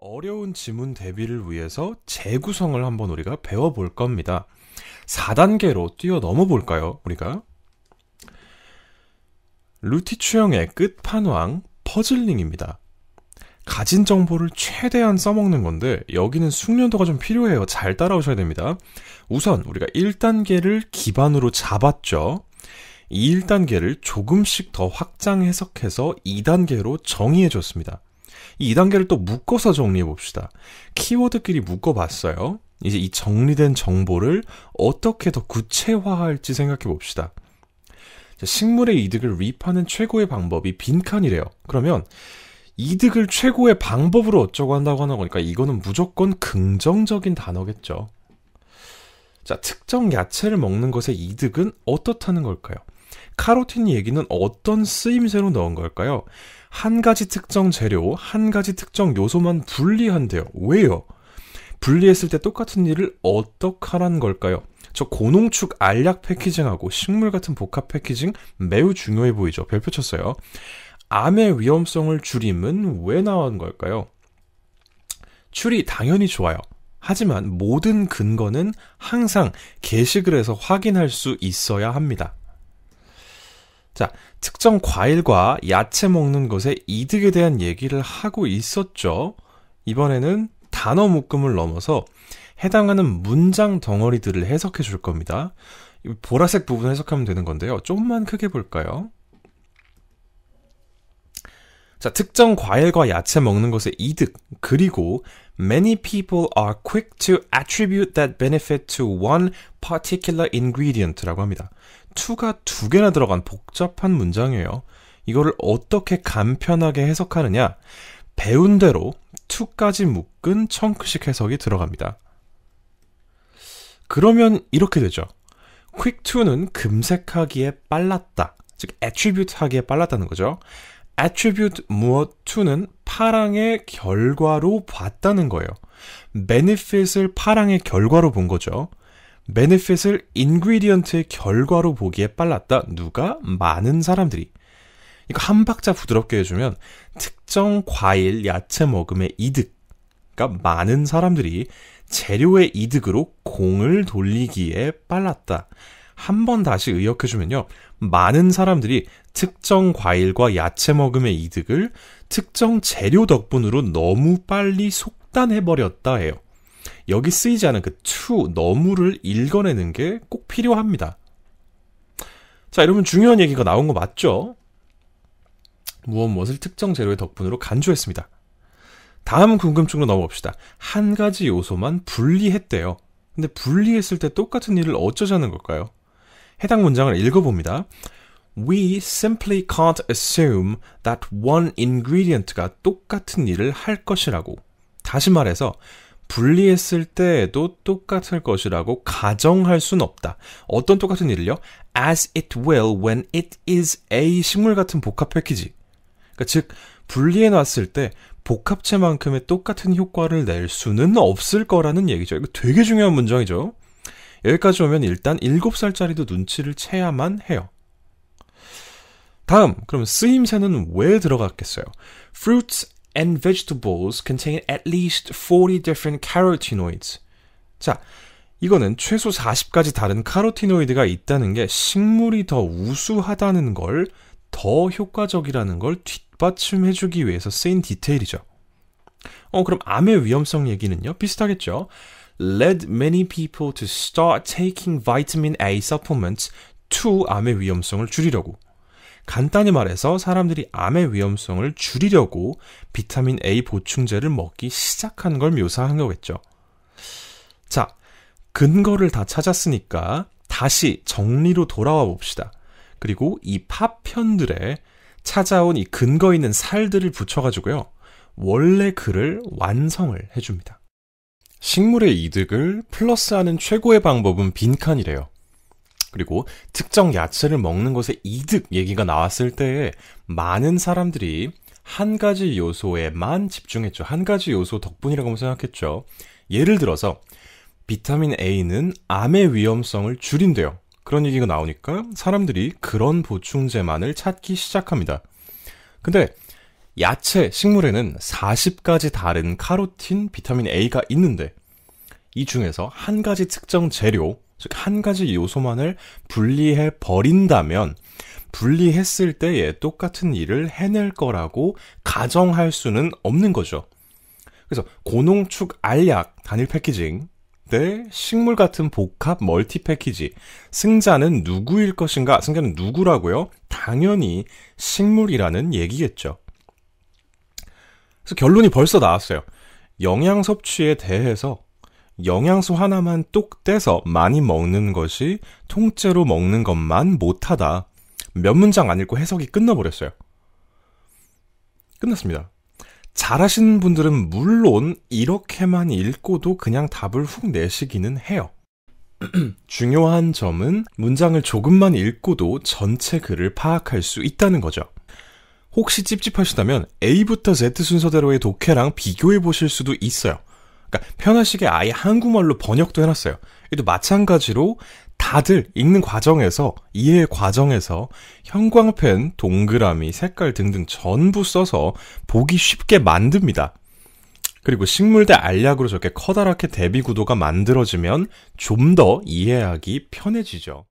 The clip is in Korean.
어려운 지문 대비를 위해서 재구성을 한번 우리가 배워볼 겁니다. 4단계로 뛰어넘어 볼까요, 우리가? 루티추형의 끝판왕 퍼즐링입니다. 가진 정보를 최대한 써먹는 건데 여기는 숙련도가 좀 필요해요. 잘 따라오셔야 됩니다. 우선 우리가 1단계를 기반으로 잡았죠. 이 1단계를 조금씩 더 확장 해석해서 2단계로 정의해줬습니다. 이 2단계를 또 묶어서 정리해봅시다. 키워드끼리 묶어봤어요. 이제 이 정리된 정보를 어떻게 더 구체화할지 생각해봅시다. 식물의 이득을 리입하는 최고의 방법이 빈칸이래요. 그러면 이득을 최고의 방법으로 어쩌고 한다고 하는 거니까 이거는 무조건 긍정적인 단어겠죠. 자, 특정 야채를 먹는 것의 이득은 어떻다는 걸까요? 카로틴 얘기는 어떤 쓰임새로 넣은 걸까요? 한 가지 특정 재료, 한 가지 특정 요소만 분리한대요. 왜요? 분리했을 때 똑같은 일을 어떡하라는 걸까요? 저 고농축 알약 패키징하고 식물 같은 복합 패키징 매우 중요해 보이죠? 별표 쳤어요. 암의 위험성을 줄임은 왜 나온 걸까요? 추리 당연히 좋아요. 하지만 모든 근거는 항상 게시글에서 확인할 수 있어야 합니다. 자, 특정 과일과 야채 먹는 것의 이득에 대한 얘기를 하고 있었죠. 이번에는 단어 묶음을 넘어서 해당하는 문장 덩어리들을 해석해 줄 겁니다. 보라색 부분 해석하면 되는 건데요. 조금만 크게 볼까요? 자, 특정 과일과 야채 먹는 것의 이득, 그리고 many people are quick to attribute that benefit to one particular ingredient라고 합니다. to가 두 개나 들어간 복잡한 문장이에요. 이거를 어떻게 간편하게 해석하느냐? 배운 대로 to까지 묶은 청크식 해석이 들어갑니다. 그러면 이렇게 되죠. quick to는 금색하기에 빨랐다. 즉 attribute 하기에 빨랐다는 거죠. attribute 무엇 to는 파랑의 결과로 봤다는 거예요. benefit을 파랑의 결과로 본 거죠. benefit을 ingredient의 결과로 보기에 빨랐다. 누가? 많은 사람들이. 이거 한 박자 부드럽게 해주면 특정 과일, 야채 먹음의 이득. 그러니까 많은 사람들이 재료의 이득으로 공을 돌리기에 빨랐다. 한 번 다시 의역해주면요. 많은 사람들이 특정 과일과 야채 먹음의 이득을 특정 재료 덕분으로 너무 빨리 속단해버렸다 해요. 여기 쓰이지 않은 그 to, 너무를 읽어내는 게 꼭 필요합니다. 자, 여러분 중요한 얘기가 나온 거 맞죠? 무엇을 특정 재료의 덕분으로 간주했습니다. 다음 궁금증으로 넘어갑시다. 한 가지 요소만 분리했대요. 근데 분리했을 때 똑같은 일을 어쩌자는 걸까요? 해당 문장을 읽어봅니다. We simply can't assume that one ingredient가 똑같은 일을 할 것이라고. 다시 말해서 분리했을 때에도 똑같을 것이라고 가정할 순 없다. 어떤 똑같은 일을요? As it will when it is a 식물 같은 복합 패키지. 그러니까 즉 분리해놨을 때 복합체만큼의 똑같은 효과를 낼 수는 없을 거라는 얘기죠. 이거 되게 중요한 문장이죠. 여기까지 오면 일단 7살짜리도 눈치를 채야만 해요. 다음, 그럼 쓰임새는 왜 들어갔겠어요? Fruits and vegetables contain at least 40 different carotenoids. 자, 이거는 최소 40가지 다른 카로티노이드가 있다는 게 식물이 더 우수하다는 걸, 더 효과적이라는 걸 뒷받침해주기 위해서 쓰인 디테일이죠. 그럼 암의 위험성 얘기는요? 비슷하겠죠? Led many people to start taking vitamin A supplements to 암의 위험성을 줄이려고. 간단히 말해서 사람들이 암의 위험성을 줄이려고 비타민 A 보충제를 먹기 시작한 걸 묘사한 거겠죠. 자, 근거를 다 찾았으니까 다시 정리로 돌아와 봅시다. 그리고 이 파편들에 찾아온 이 근거 있는 살들을 붙여가지고요. 원래 글을 완성을 해줍니다. 식물의 이득을 플러스하는 최고의 방법은 빈칸이래요. 그리고 특정 야채를 먹는 것의 이득 얘기가 나왔을 때 많은 사람들이 한 가지 요소에만 집중했죠. 한 가지 요소 덕분이라고 생각했죠. 예를 들어서 비타민 A는 암의 위험성을 줄인대요. 그런 얘기가 나오니까 사람들이 그런 보충제만을 찾기 시작합니다. 근데 야채, 식물에는 40가지 다른 카로틴, 비타민 A가 있는데 이 중에서 한 가지 특정 재료, 즉 한 가지 요소만을 분리해 버린다면 분리했을 때에 똑같은 일을 해낼 거라고 가정할 수는 없는 거죠. 그래서 고농축 알약, 단일 패키징 대 식물 같은 복합 멀티 패키지. 승자는 누구일 것인가? 승자는 누구라고요? 당연히 식물이라는 얘기겠죠. 그래서 결론이 벌써 나왔어요. 영양 섭취에 대해서 영양소 하나만 똑 떼서 많이 먹는 것이 통째로 먹는 것만 못하다. 몇 문장 안 읽고 해석이 끝나버렸어요. 끝났습니다. 잘하시는 분들은 물론 이렇게만 읽고도 그냥 답을 훅 내시기는 해요. 중요한 점은 문장을 조금만 읽고도 전체 글을 파악할 수 있다는 거죠. 혹시 찝찝하시다면 A부터 Z 순서대로의 독해랑 비교해 보실 수도 있어요. 그러니까 편하시게 아예 한국말로 번역도 해놨어요. 이도 마찬가지로 다들 읽는 과정에서, 이해 과정에서 형광펜, 동그라미, 색깔 등등 전부 써서 보기 쉽게 만듭니다. 그리고 식물 대 알약으로 저렇게 커다랗게 대비 구도가 만들어지면 좀 더 이해하기 편해지죠.